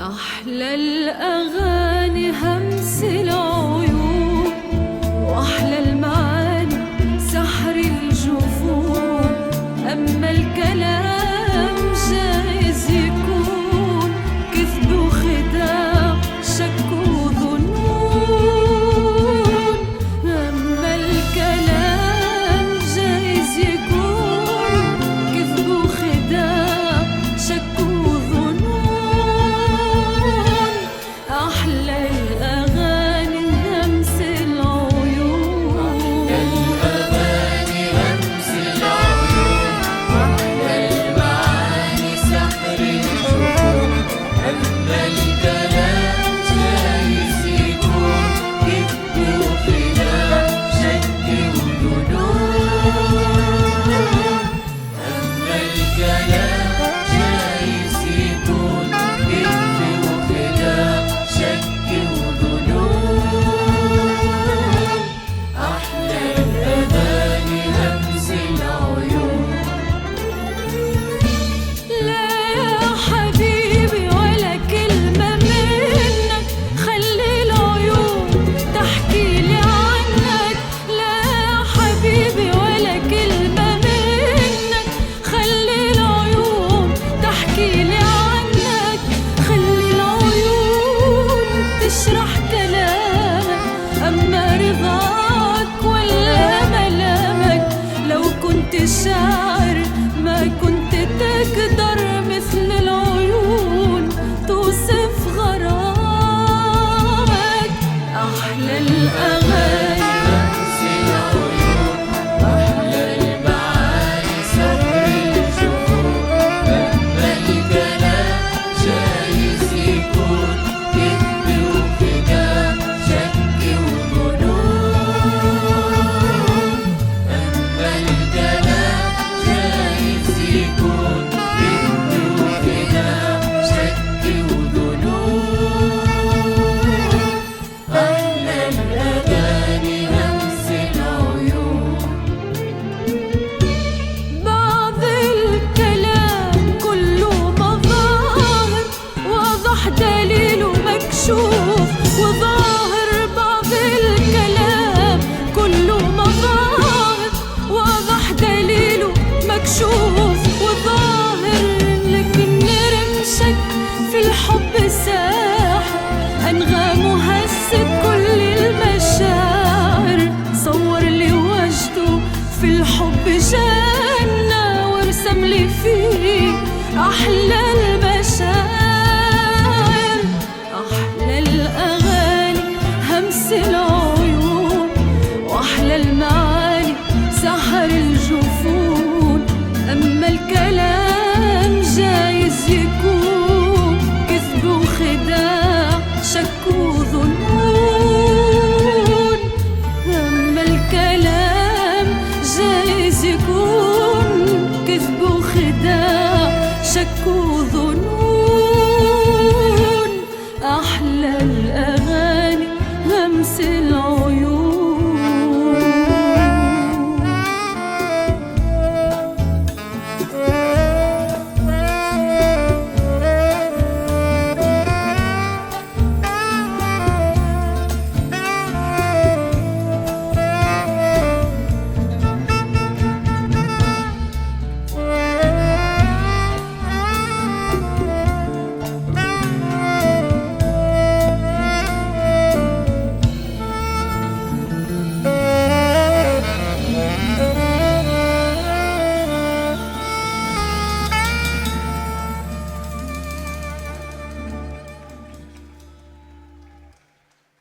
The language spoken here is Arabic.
أحلى الأغاني همس العيون، وأحلى المعاني سحر الجفون. أما الكلام جايز يكون كذب وخداع، شك وظنون. أما الكلام جايز يكون كذب وخداع، شك وظنون. أحلى الأغاني همس العيون، الأغاني همس العيون، وأحلى المعاني سحر الجفون. أما الكلام جايز يكون كذب وخداع، شك وظنون. أما الكلام جايز يكون كذب وخداع، شك وظنون. أحلى الأغاني همس العيون. لا يا حبيبي ولا كلمة منك، خلي العيون تحكي لي عنك. لا يا حبيبي ولا كلمة منك، خلي العيون تحكي لي عنك. خلي العيون تشرح كلامك، أما رضاك ولا ملامك. لو كنت شاعر ما كنت تقدر مثل العيون توصف غرامك. أحلى الأغاني همس العيون، وأحلى المعاني سحر الجفون. أما الكلام جايز يكون كذب وخداع، شك وظنون. أما الكلام جايز يكون كذب وخداع، شك وظنون. أحلى الأغاني همس العيون. بعض الكلام كله مظاهر، واضح دليله مكشوف وظاهر. بعض الكلام كله مظاهر، واضح دليله مكشوف وظاهر. لكن رمشك في الحب ساحر، أنغامه هزت كل المشاعر. صور لي وجده في الحب جنة، وارسم لي فيه أحلى